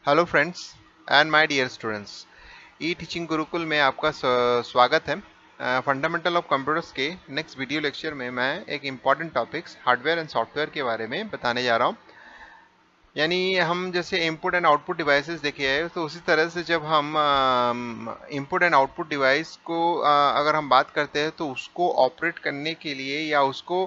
Hello friends and my dear students. E teaching Gurukul में आपका स्वागत है। फंडामेंटल ऑफ कंप्यूटर्स के नेक्स्ट वीडियो लेक्चर में मैं एक important topics hardware and software के बारे में बताने जा रहा हूँ। यानी हम जैसे इनपुट एंड आउटपुट डिवाइसेस देखे हैं, तो उसी तरह से जब हम इनपुट एंड आउटपुट डिवाइस को अगर हम बात करते हैं, तो उसको ऑपरेट करने के लिए या उसको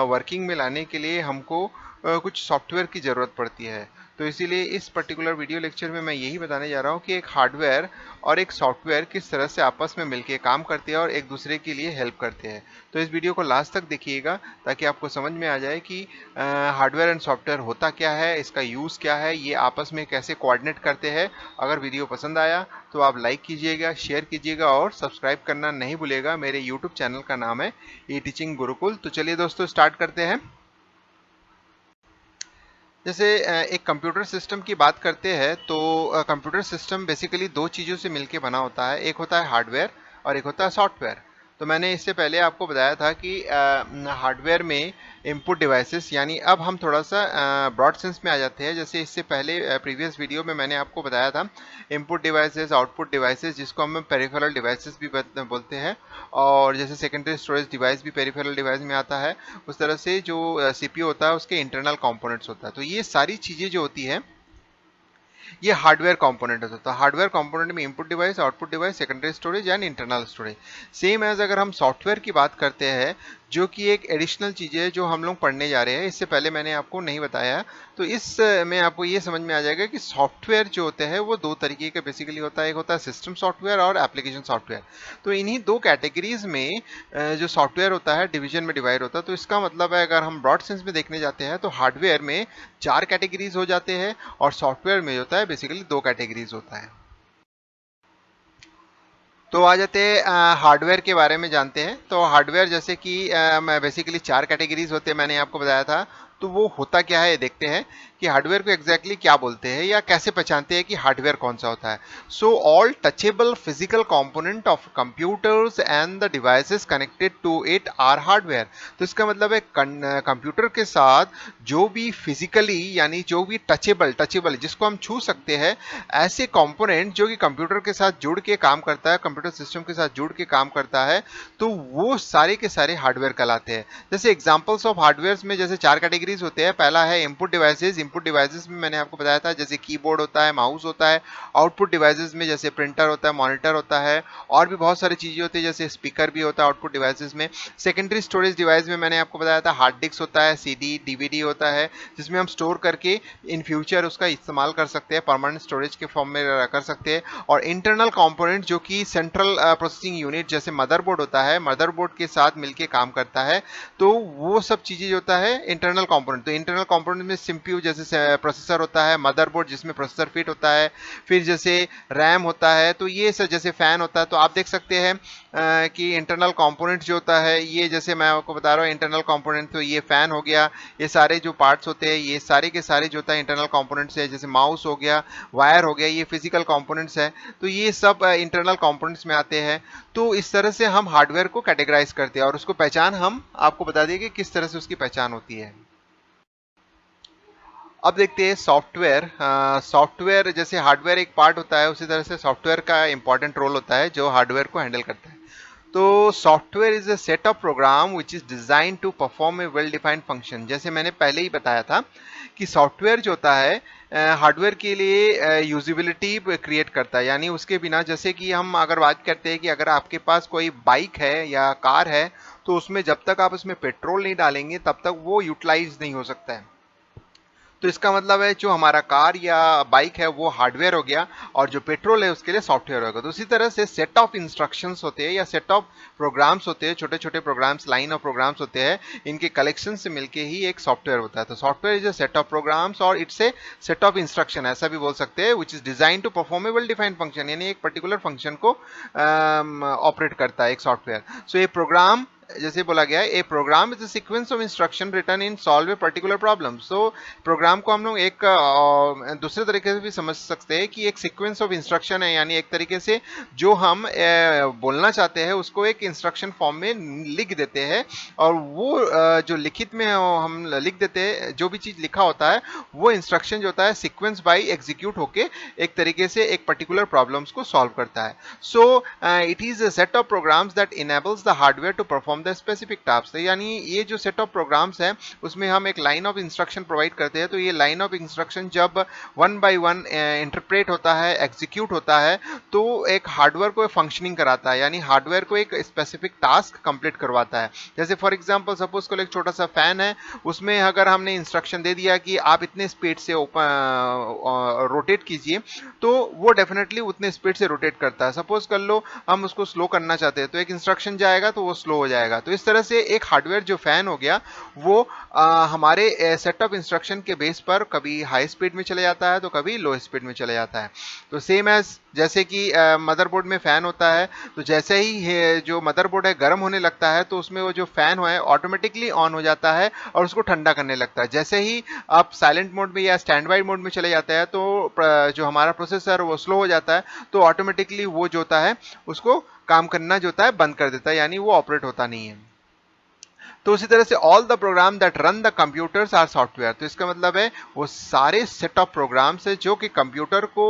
वर्किंग में लाने के लिए हमको कुछ सॉफ्टवेयर की ज़रूरत पड़ती है। तो इसीलिए इस पर्टिकुलर वीडियो लेक्चर में मैं यही बताने जा रहा हूँ कि एक हार्डवेयर और एक सॉफ्टवेयर किस तरह से आपस में मिलकर काम करते हैं और एक दूसरे के लिए हेल्प करते हैं। तो इस वीडियो को लास्ट तक देखिएगा ताकि आपको समझ में आ जाए कि हार्डवेयर एंड सॉफ्टवेयर होता क्या है, इसका यूज़ क्या है, ये आपस में कैसे कोऑर्डिनेट करते हैं। अगर वीडियो पसंद आया तो आप लाइक कीजिएगा, शेयर कीजिएगा और सब्सक्राइब करना नहीं भूलिएगा। मेरे यूट्यूब चैनल का नाम है ई टीचिंग गुरुकुल। तो चलिए दोस्तों, स्टार्ट करते हैं। जैसे एक कंप्यूटर सिस्टम की बात करते हैं, तो कंप्यूटर सिस्टम बेसिकली दो चीज़ों से मिलके बना होता है। एक होता है हार्डवेयर और एक होता है सॉफ्टवेयर। तो मैंने इससे पहले आपको बताया था कि हार्डवेयर में इनपुट डिवाइसेस, यानी अब हम थोड़ा सा ब्रॉड सेंस में आ जाते हैं। जैसे इससे पहले प्रीवियस वीडियो में मैंने आपको बताया था इनपुट डिवाइसेस, आउटपुट डिवाइसेस, जिसको हम पेरिफेरल डिवाइसेस भी बोलते हैं। और जैसे सेकेंडरी स्टोरेज डिवाइस भी पेरिफेरल डिवाइस में आता है, उस तरह से जो सीपीयू होता है उसके इंटरनल कंपोनेंट्स होता है। तो ये सारी चीज़ें जो होती है ये हार्डवेयर कंपोनेंट होता है। हार्डवेयर कंपोनेंट में input device, output device, secondary storage and internal storage. Same as अगर हम सॉफ्टवेयर की बात करते हैं, जो कि एक एडिशनल चीज़ है जो हम लोग पढ़ने जा रहे हैं, इससे पहले मैंने आपको नहीं बताया। तो इस में आपको ये समझ में आ जाएगा कि सॉफ्टवेयर जो होते हैं वो दो तरीके का बेसिकली होता है। एक होता है सिस्टम सॉफ्टवेयर और एप्लीकेशन सॉफ्टवेयर। तो इन्हीं दो कैटेगरीज में जो सॉफ्टवेयर होता है डिवीजन में डिवाइड होता है। तो इसका मतलब है, अगर हम ब्रॉड सेंस में देखने जाते हैं, तो हार्डवेयर में 4 कैटेगरीज हो जाते हैं और सॉफ्टवेयर में होता है बेसिकली 2 कैटेगरीज होता है। तो आ जाते हैं हार्डवेयर के बारे में जानते हैं। तो हार्डवेयर जैसे कि बेसिकली 4 कैटेगरीज होते हैं, मैंने आपको बताया था। तो वो होता क्या है, देखते हैं कि हार्डवेयर को एग्जैक्टली क्या बोलते हैं या कैसे पहचानते हैं कि हार्डवेयर कौन सा होता है। So all touchable physical component of computers and the devices connected to it are hardware. तो इसका मतलब है कंप्यूटर के साथ जो भी फिजिकली, यानी जो भी टचेबल जिसको हम छू सकते हैं, ऐसे कंपोनेंट जो कि कंप्यूटर के साथ जुड़ के काम करता है, कंप्यूटर सिस्टम के साथ जुड़ के काम करता है, तो वो सारे के सारे हार्डवेयर कहलाते हैं। जैसे एग्जांपल्स ऑफ हार्डवेयर में जैसे 4 कैटेगरीज होते हैं। पहला है इनपुट डिवाइसेस। इनपुट डिवाइसेस में मैंने आपको बताया था जैसे कीबोर्ड होता है, माउस होता है। आउटपुट डिवाइसेस में जैसे प्रिंटर होता है, मॉनिटर होता है, और भी बहुत सारी चीजें होती है, जैसे स्पीकर भी होता है आउटपुट डिवाइसेस में। सेकेंडरी स्टोरेज डिवाइस में मैंने आपको बताया था हार्ड डिस्क होता है, सीडी, डीवीडी होता है, जिसमें हम स्टोर करके इन फ्यूचर उसका इस्तेमाल कर सकते हैं, परमानेंट स्टोरेज के फॉर्म में कर सकते हैं। और इंटरनल कंपोनेंट जो कि सेंट्रल प्रोसेसिंग यूनिट जैसे मदरबोर्ड होता है, मदरबोर्ड के साथ मिलके काम करता है। तो वो सब चीजें जो होता है इंटरनल कंपोनेंट। तो इंटरनल कंपोनेंट में सीपीयू जैसे प्रोसेसर होता है, मदरबोर्ड जिसमें प्रोसेसर फिट होता है, फिर जैसे रैम होता है, तो ये सब जैसे फैन होता है। तो आप देख सकते हैं कि इंटरनल कंपोनेंट जो होता है, ये जैसे मैं आपको बता रहा हूँ इंटरनल कंपोनेंट, तो ये फैन हो गया, ये सारे जो पार्ट्स होते हैं ये सारे के सारे जो होता है इंटरनल कंपोनेंट्स है। जैसे माउस हो गया, वायर हो गया, ये फिजिकल कंपोनेंट्स है। तो ये सब इंटरनल कंपोनेंट्स में आते हैं। तो इस तरह से हम हार्डवेयर को कैटेगराइज करते हैं और उसको पहचान हम आपको बता दें कि किस तरह से उसकी पहचान होती है। अब देखते हैं सॉफ्टवेयर। सॉफ्टवेयर जैसे हार्डवेयर एक पार्ट होता है, उसी तरह से सॉफ्टवेयर का इंपॉर्टेंट रोल होता है जो हार्डवेयर को हैंडल करता है। तो software is a set of program which is design to perform a well defined function. जैसे मैंने पहले ही बताया था कि सॉफ्टवेयर जो होता है हार्डवेयर के लिए यूजिबिलिटी क्रिएट करता है। यानी उसके बिना, जैसे कि हम अगर बात करते हैं कि अगर आपके पास कोई बाइक है या कार है, तो उसमें जब तक आप उसमें पेट्रोल नहीं डालेंगे तब तक वो यूटिलाइज नहीं हो सकता है। तो इसका मतलब है जो हमारा कार या बाइक है वो हार्डवेयर हो गया, और जो पेट्रोल है उसके लिए सॉफ्टवेयर होगा। तो उसी तरह से सेट ऑफ इंस्ट्रक्शंस होते हैं या सेट ऑफ प्रोग्राम्स होते हैं, छोटे छोटे प्रोग्राम्स, लाइन ऑफ प्रोग्राम्स होते हैं, इनके कलेक्शन से मिलके ही एक सॉफ्टवेयर होता है। तो software is a set of programs और it's a set of instruction, ऐसा भी बोल सकते हैं, which is design to perform a well defined function. यानी एक पर्टिकुलर फंक्शन को ऑपरेट करता है एक सॉफ्टवेयर। सो ये प्रोग्राम जैसे बोला गया है, a program is a sequence of instruction written in solve a particular problem. So program को हम लोग एक दूसरे तरीके से भी समझ सकते हैं कि एक सीक्वेंस ऑफ इंस्ट्रक्शन है, यानी एक तरीके से जो हम बोलना चाहते हैं उसको एक इंस्ट्रक्शन फॉर्म में लिख देते हैं, और वो जो लिखित में हम लिख देते हैं, जो भी चीज लिखा होता है वो इंस्ट्रक्शन जो होता है सीक्वेंस बाय एग्जीक्यूट होके एक तरीके से एक पर्टिकुलर प्रॉब्लम्स को सॉल्व करता है। So it is a set of programs that enables the hardware to perform the specific task. यानी ये जो सेट ऑफ प्रोग्राम्स है उसमें हम एक लाइन ऑफ इंस्ट्रक्शन प्रोवाइड करते हैं, तो ये लाइन ऑफ इंस्ट्रक्शन जब वन बाय वन इंटरप्रेट होता है, एग्जीक्यूट होता है, तो एक हार्डवेयर को फंक्शनिंग कराता है, यानी हार्डवेयर को एक स्पेसिफिक टास्क कंप्लीट करवाता है। जैसे फॉर एग्जांपल सपोज को एक छोटा सा फैन है, उसमें अगर हमने इंस्ट्रक्शन दे दिया कि आप इतने स्पीड से रोटेट कीजिए, तो वो डेफिनेटली उतने स्पीड से रोटेट करता है। सपोज कर लो हम उसको स्लो करना चाहते हैं, तो एक इंस्ट्रक्शन जाएगा तो वो स्लो हो जाएगा। तो इस तरह से एक हार्डवेयर जो फैन हो गया वो हमारे सेट ऑफ इंस्ट्रक्शन के बेस पर कभी हाई स्पीड में चले जाता है तो कभी लो स्पीड में चले जाता है। तो सेम एज जैसे कि मदरबोर्ड में फैन होता है, तो जैसे ही जो मदरबोर्ड है गर्म होने लगता है तो उसमें वो जो फैन है ऑटोमेटिकली ऑन हो जाता है और उसको ठंडा करने लगता है। जैसे ही आप साइलेंट मोड में या स्टैंड बाय मोड में चले जाते हैं तो जो हमारा प्रोसेसर वो स्लो हो जाता है, तो ऑटोमेटिकली वो जो होता है उसको काम करना जो होता है बंद कर देता है, यानी वो ऑपरेट होता नहीं है। तो उसी तरह से all the program that run the computers are software. तो इसका मतलब है वो सारे सेट ऑफ प्रोग्राम्स है जो कि कंप्यूटर को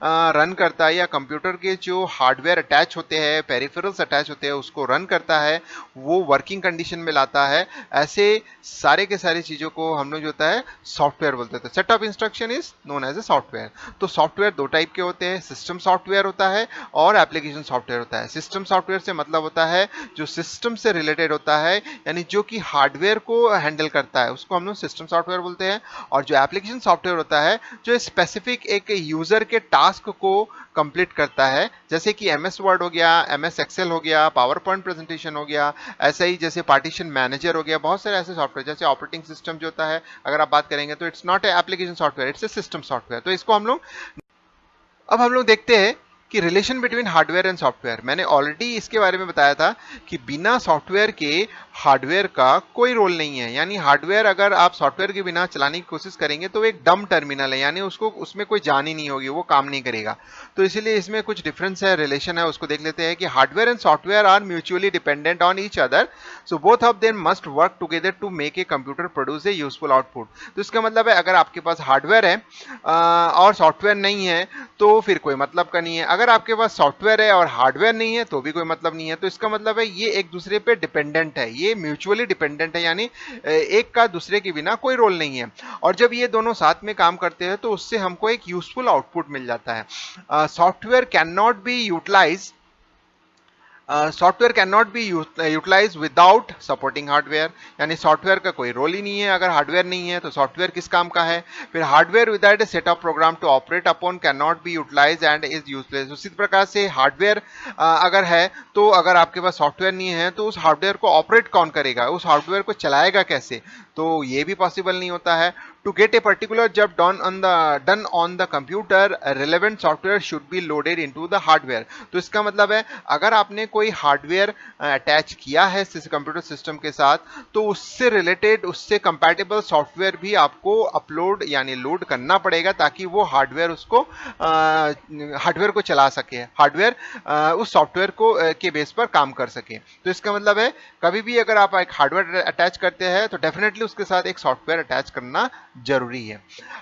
रन करता है, या कंप्यूटर के जो हार्डवेयर अटैच होते हैं, पेरिफेरल्स अटैच होते हैं, उसको रन करता है, वो वर्किंग कंडीशन में लाता है। ऐसे सारे के सारी चीज़ों को हम लोग जो होता है सॉफ्टवेयर बोलते हैं। Set of instruction is known as a software. तो सॉफ्टवेयर दो टाइप के होते हैं, सिस्टम सॉफ्टवेयर होता है और एप्लीकेशन सॉफ्टवेयर होता है। सिस्टम सॉफ्टवेयर से मतलब होता है जो सिस्टम से रिलेटेड होता है, यानी जो कि हार्डवेयर को हैंडल करता है, उसको हम लोग सिस्टम सॉफ्टवेयर बोलते हैं। और जो एप्लीकेशन सॉफ्टवेयर होता है जो स्पेसिफिक एक यूजर के टास्क को कंप्लीट करता है, जैसे कि एमएस वर्ड हो गया, एमएस एक्सेल हो गया, पावर पॉइंट प्रेजेंटेशन हो गया, ऐसे ही जैसे पार्टीशन मैनेजर हो गया, बहुत सारे ऐसे सॉफ्टवेयर, जैसे ऑपरेटिंग सिस्टम जो होता है अगर आप बात करेंगे तो it's not a application software, it's a system software. तो इसको हम लोग अब हम लोग देखते हैं कि relation between hardware and software. मैंने ऑलरेडी इसके बारे में बताया था कि बिना सॉफ्टवेयर के हार्डवेयर का कोई रोल नहीं है, यानी हार्डवेयर अगर आप सॉफ्टवेयर के बिना चलाने की कोशिश करेंगे तो एक डम टर्मिनल है, यानी उसको उसमें कोई जान ही नहीं होगी, वो काम नहीं करेगा। तो इसीलिए इसमें कुछ डिफरेंस है, रिलेशन है, उसको देख लेते हैं कि hardware and software are mutually dependent on each other, so both of them must work together to make a computer produce a useful output. तो इसका मतलब है अगर आपके पास हार्डवेयर है और सॉफ्टवेयर नहीं है तो फिर कोई मतलब का नहीं है, अगर आपके पास सॉफ्टवेयर है और हार्डवेयर नहीं है तो भी कोई मतलब नहीं है। तो इसका मतलब है ये एक दूसरे पे डिपेंडेंट है, ये म्यूचुअली डिपेंडेंट है, यानी एक का दूसरे के बिना कोई रोल नहीं है। और जब ये दोनों साथ में काम करते हैं तो उससे हमको एक यूजफुल आउटपुट मिल जाता है। Software can not be utilize software can not be utilize without supporting hardware, यानी सॉफ्टवेयर का कोई रोल ही नहीं है अगर हार्डवेयर नहीं है, तो सॉफ्टवेयर किस काम का है। फिर hardware without a set of program to operate upon can not be utilize and is useless. उसी प्रकार से हार्डवेयर अगर है तो अगर आपके पास सॉफ्टवेयर नहीं है तो उस हार्डवेयर को ऑपरेट कौन करेगा, उस हार्डवेयर को चलाएगा कैसे, तो ये भी पॉसिबल नहीं होता है। To get a particular job done on the computer, relevant software should be loaded into the hardware। तो इसका मतलब है अगर आपने कोई हार्डवेयर अटैच किया है कंप्यूटर सिस्टम के साथ तो उससे रिलेटेड, उससे कंपैटिबल सॉफ्टवेयर भी आपको अपलोड यानी लोड करना पड़ेगा ताकि वो हार्डवेयर उसको हार्डवेयर को चला सके, हार्डवेयर उस सॉफ्टवेयर को के बेस पर काम कर सके। तो इसका मतलब है कभी भी अगर आप एक हार्डवेयर अटैच करते हैं तो डेफिनेटली उसके साथ एक सॉफ्टवेयर अटैच करना जरूरी है।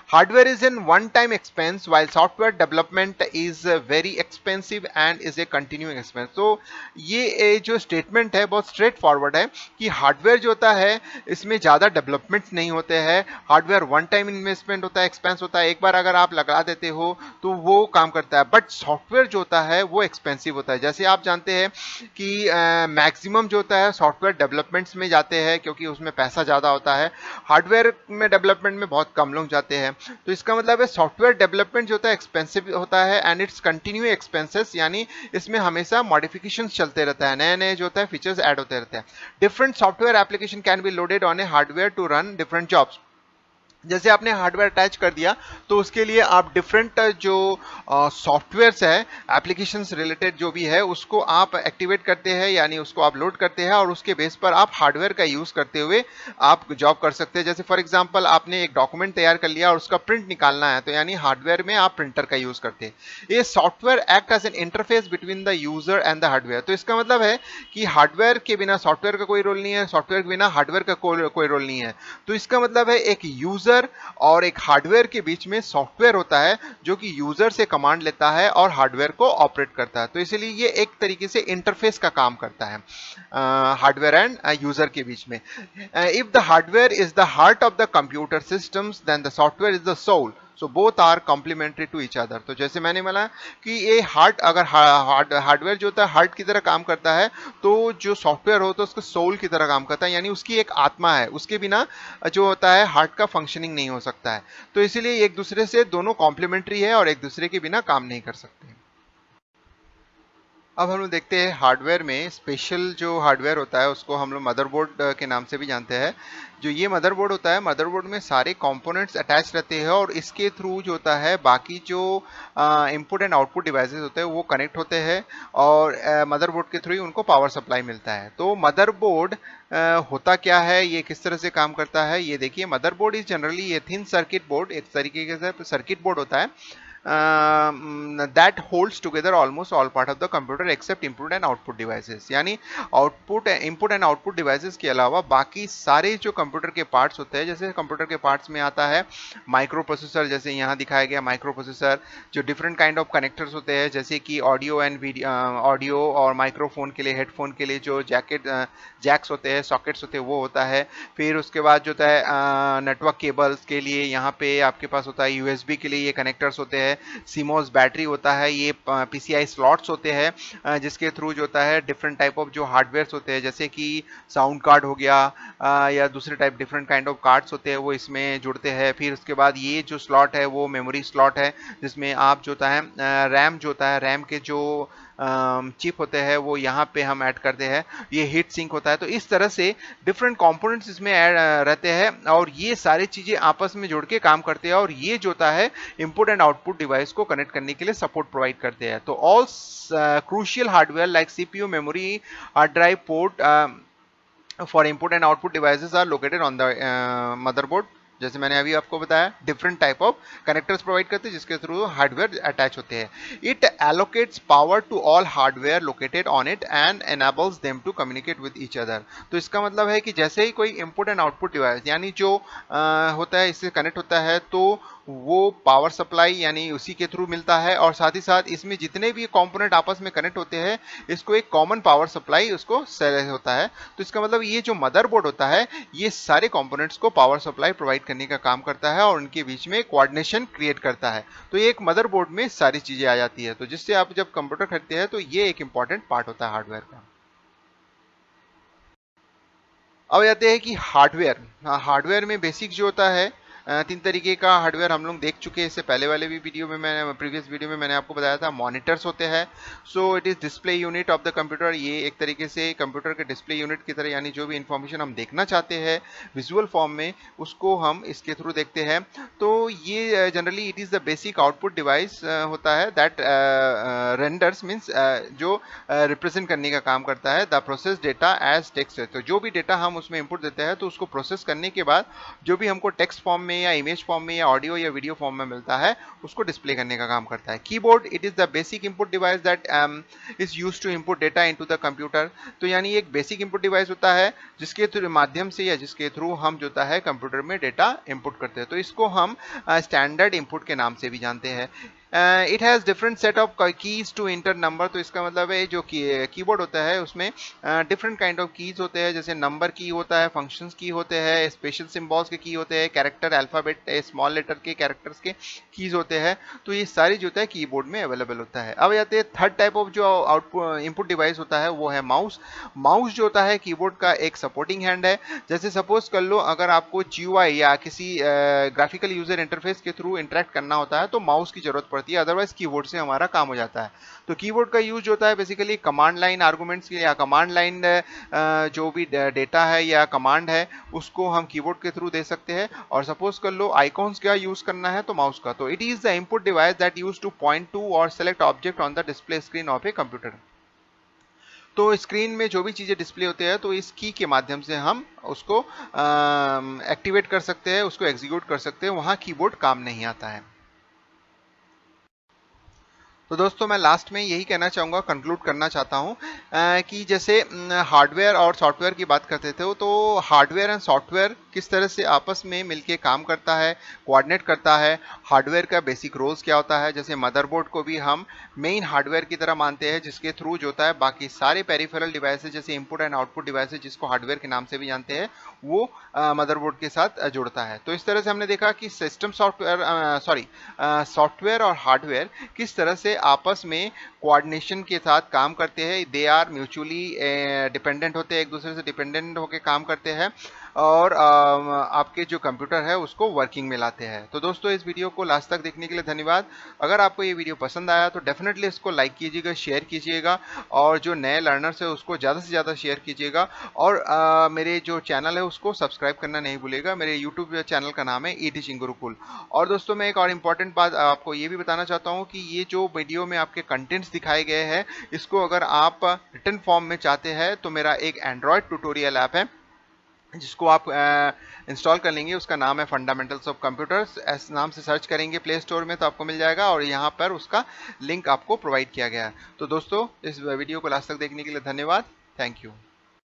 Hardware is an one time expense while software development is very expensive and is a continuing expense. तो ये जो स्टेटमेंट है बहुत स्ट्रेट फॉरवर्ड है कि हार्डवेयर जो होता है इसमें ज्यादा डेवलपमेंट्स नहीं होते हैं, हार्डवेयर वन टाइम इन्वेस्टमेंट होता है, एक्सपेंस होता है, एक बार अगर आप लगा देते हो तो वो काम करता है। बट सॉफ्टवेयर जो होता है वो एक्सपेंसिव होता है। जैसे आप जानते हैं कि मैक्सिमम जो होता है सॉफ्टवेयर डेवलपमेंट्स में जाते हैं क्योंकि उसमें पैसा ज्यादा होता है, हार्डवेयर में डेवलपमेंट में बहुत कम लोग जाते हैं। तो इसका मतलब है सॉफ्टवेयर डेवलपमेंट जो होता है एक्सपेंसिव होता है एंड इट्स कंटिन्यू एक्सपेंसेस, यानी इसमें हमेशा मॉडिफिकेशंस चलते रहता है, नए नए जो होता है फीचर्स ऐड होते रहते हैं। Different software application can be loaded on a hardware to run different jobs. जैसे आपने हार्डवेयर अटैच कर दिया तो उसके लिए आप डिफरेंट जो सॉफ्टवेयर्स है, एप्लीकेशंस रिलेटेड जो भी है, उसको आप एक्टिवेट करते हैं, यानी उसको आप लोड करते हैं और उसके बेस पर आप हार्डवेयर का यूज करते हुए आप जॉब कर सकते हैं। जैसे फॉर एग्जांपल आपने एक डॉक्यूमेंट तैयार कर लिया और उसका प्रिंट निकालना है, तो यानी हार्डवेयर में आप प्रिंटर का यूज करते हैं। ये software act as an interface between the user and the hardware. तो इसका मतलब है कि हार्डवेयर के बिना सॉफ्टवेयर का कोई रोल नहीं है, सॉफ्टवेयर के बिना हार्डवेयर का कोई रोल नहीं है। तो इसका मतलब है एक यूजर और एक हार्डवेयर के बीच में सॉफ्टवेयर होता है जो कि यूजर से कमांड लेता है और हार्डवेयर को ऑपरेट करता है। तो इसलिए ये एक तरीके से इंटरफेस का काम करता है हार्डवेयर एंड यूजर के बीच में। If the hardware is the heart of the computer systems then the software is the soul, so both are complementary to each other. तो जैसे मैंने बोला कि ये हार्ट, अगर हार्डवेयर जो होता है हार्ट की तरह काम करता है, तो जो सॉफ्टवेयर होता है उसका सोल की तरह काम करता है, यानी उसकी एक आत्मा है, उसके बिना जो होता है हार्ट का फंक्शनिंग नहीं हो सकता है। तो इसीलिए एक दूसरे से दोनों कॉम्प्लीमेंट्री है और एक दूसरे के बिना काम नहीं कर सकते। अब हम लोग देखते हैं हार्डवेयर में स्पेशल जो हार्डवेयर होता है उसको हम लोग मदरबोर्ड के नाम से भी जानते हैं। जो ये मदरबोर्ड होता है, मदरबोर्ड में सारे कंपोनेंट्स अटैच रहते हैं और इसके थ्रू जो होता है बाकी जो इनपुट एंड आउटपुट डिवाइसेस होते हैं वो कनेक्ट होते हैं और मदरबोर्ड के थ्रू ही उनको पावर सप्लाई मिलता है। तो मदरबोर्ड होता क्या है, ये किस तरह से काम करता है, ये देखिए। मदरबोर्ड इज जनरली ये थिन सर्किट बोर्ड, एक तरीके से सर्किट बोर्ड होता है that holds together almost all part of the computer except input and output devices। यानी output, input and output devices के अलावा बाकी सारे जो कंप्यूटर के पार्ट्स होते हैं, जैसे कंप्यूटर के पार्ट्स में आता है माइक्रो प्रोसेसर, जैसे यहाँ दिखाया गया माइक्रो प्रोसेसर, जो डिफरेंट काइंड ऑफ कनेक्टर्स होते हैं, जैसे कि ऑडियो एंड वीडियो, ऑडियो और माइक्रोफोन के लिए, हेडफोन के लिए जो जैक्स होते हैं, सॉकेट्स होते हैं, वो होता है। फिर उसके बाद जो होता है नेटवर्क केबल्स के लिए यहाँ पे आपके पास होता है यूएसबी के लिए ये कनेक्टर्स होते हैं। सीमोस बैटरी होता है, ये पीसीआई स्लॉट्स होते हैं जिसके थ्रू जो होता है डिफरेंट टाइप ऑफ जो हार्डवेयर होते हैं, जैसे कि साउंड कार्ड हो गया या दूसरे type different kind of cards होते हैं, वो इसमें जुड़ते हैं। फिर उसके बाद ये जो स्लॉट है वो मेमोरी स्लॉट है, जिसमें आप जो होता है रैम जो होता है, रैम के जो चिप होते हैं वो यहाँ पे हम ऐड करते हैं। ये हीट सिंक होता है। तो इस तरह से डिफरेंट कंपोनेंट्स इसमें ऐड रहते हैं और ये सारी चीजें आपस में जुड़ के काम करते हैं और ये जो होता है इनपुट एंड आउटपुट डिवाइस को कनेक्ट करने के लिए सपोर्ट प्रोवाइड करते हैं। तो all crucial hardware like CPU, memory, hard drive, port for input and output devices are located on the motherboard. जैसे मैंने अभी आपको बताया different type of connectors provide करते हैं जिसके थ्रू हार्डवेयर अटैच होते हैं। It allocates power to all hardware located on it and enables them to communicate with each other. तो इसका मतलब है कि जैसे ही कोई इनपुट एंड आउटपुट डिवाइस यानी जो होता है इससे कनेक्ट होता है, तो वो पावर सप्लाई यानी उसी के थ्रू मिलता है और साथ ही साथ इसमें जितने भी कंपोनेंट आपस में कनेक्ट होते हैं इसको एक कॉमन पावर सप्लाई उसको सेल होता है। तो इसका मतलब ये जो मदरबोर्ड होता है ये सारे कंपोनेंट्स को पावर सप्लाई प्रोवाइड करने का काम करता है और उनके बीच में कोऑर्डिनेशन क्रिएट करता है। तो ये एक मदरबोर्ड में सारी चीजें आ जाती है। तो जिससे आप जब कंप्यूटर खरीदते हैं तो ये एक इंपॉर्टेंट पार्ट होता है हार्डवेयर का। अब जाते हैं कि हार्डवेयर। हार्डवेयर में बेसिक जो होता है तीन तरीके का हार्डवेयर हम लोग देख चुके हैं इससे पहले वाले भी वीडियो में, मैंने प्रीवियस वीडियो में मैंने आपको बताया था। मॉनिटर्स होते हैं, सो it is display unit of the computer. ये एक तरीके से कंप्यूटर के डिस्प्ले यूनिट की तरह, यानी जो भी इंफॉर्मेशन हम देखना चाहते हैं विजुअल फॉर्म में उसको हम इसके थ्रू देखते हैं। तो ये generally it is the basic output device होता है दैट रेंडर्स मीन्स जो रिप्रेजेंट करने का काम करता है the process data as text. तो जो भी डेटा हम उसमें इनपुट देते हैं तो उसको प्रोसेस करने के बाद जो भी हमको टेक्स्ट फॉर्म में या इमेज फॉर्म में या ऑडियो या वीडियो फॉर्म में मिलता है उसको डिस्प्ले करने का काम करता है। Keyboard it is the basic input device that is used to input data into the computer. तो यानी एक बेसिक इनपुट डिवाइस होता है जिसके माध्यम से या जिसके थ्रू हम जो है कंप्यूटर में डेटा इनपुट करते हैं। तो इसको हम स्टैंडर्ड इनपुट के नाम से भी जानते हैं। It has different set of keys to enter number. तो इसका मतलब है जो कीबोर्ड होता है उसमें डिफरेंट काइंड ऑफ कीज होते हैं, जैसे नंबर की होता है, फंक्शंस की होते हैं, स्पेशल सिंबल्स के की होते हैं, कैरेक्टर अल्फाबेट स्मॉल लेटर के कैरेक्टर्स के कीज होते हैं। तो ये सारी जो होता है कीबोर्ड में अवेलेबल होता है। अब जाते हैं थर्ड टाइप ऑफ जो आउटपुट इनपुट डिवाइस होता है वो है माउस। माउस जो होता है कीबोर्ड का एक सपोर्टिंग हैंड है। जैसे सपोज कर लो अगर आपको GUI या किसी ग्राफिकल यूजर इंटरफेस के थ्रू इंटरेक्ट करना होता है तो माउस की जरूरत पड़ती पड़ती है, अदरवाइज कीबोर्ड से हमारा काम हो जाता है। तो कीबोर्ड का यूज होता है बेसिकली कमांड लाइन आर्गुमेंट्स के लिए, या कमांड लाइन जो भी डेटा है या कमांड है उसको हम कीबोर्ड के थ्रू दे सकते हैं। और सपोज कर लो आइकॉन्स का यूज करना है तो माउस का, तो it is the input device that use to point to or select object on the display screen of a computer. तो स्क्रीन में जो भी चीजें डिस्प्ले होते हैं तो इस की के माध्यम से हम उसको एक्टिवेट कर सकते हैं, उसको एग्जीक्यूट कर सकते हैं, वहां कीबोर्ड काम नहीं आता है। तो दोस्तों मैं लास्ट में यही कहना चाहूँगा, कंक्लूड करना चाहता हूँ कि जैसे हार्डवेयर और सॉफ्टवेयर की बात करते थे तो हार्डवेयर एंड सॉफ्टवेयर किस तरह से आपस में मिलके काम करता है, कोऑर्डिनेट करता है, हार्डवेयर का बेसिक रोल्स क्या होता है। जैसे मदरबोर्ड को भी हम मेन हार्डवेयर की तरह मानते हैं जिसके थ्रू जो होता है बाकी सारे पेरिफेरल डिवाइसेज जैसे इनपुट एंड आउटपुट डिवाइसेज जिसको हार्डवेयर के नाम से भी जानते हैं वो मदरबोर्ड के साथ जुड़ता है। तो इस तरह से हमने देखा कि सिस्टम सॉफ्टवेयर और हार्डवेयर किस तरह से आपस में कोऑर्डिनेशन के साथ काम करते हैं, दे आर म्यूचुअली डिपेंडेंट होते हैं, एक दूसरे से डिपेंडेंट होकर काम करते हैं और आपके जो कंप्यूटर है उसको वर्किंग में लाते हैं। तो दोस्तों इस वीडियो को लास्ट तक देखने के लिए धन्यवाद। अगर आपको ये वीडियो पसंद आया तो डेफिनेटली इसको लाइक कीजिएगा, शेयर कीजिएगा और जो नए लर्नर्स है उसको ज़्यादा से ज़्यादा शेयर कीजिएगा और मेरे जो चैनल है उसको सब्सक्राइब करना नहीं भूलिएगा। मेरे यूट्यूब चैनल का नाम है ई टीचिंग गुरुकुल। और दोस्तों मैं एक और इम्पॉर्टेंट बात आपको ये भी बताना चाहता हूँ कि ये जो वीडियो में आपके कंटेंट्स दिखाए गए हैं इसको अगर आप रिटन फॉर्म में चाहते हैं तो मेरा एक एंड्रॉयड ट्यूटोरियल ऐप है जिसको आप इंस्टॉल कर लेंगे, उसका नाम है फंडामेंटल्स ऑफ कंप्यूटर्स। इस नाम से सर्च करेंगे प्ले स्टोर में तो आपको मिल जाएगा और यहाँ पर उसका लिंक आपको प्रोवाइड किया गया है। तो दोस्तों इस वीडियो को लास्ट तक देखने के लिए धन्यवाद। Thank you.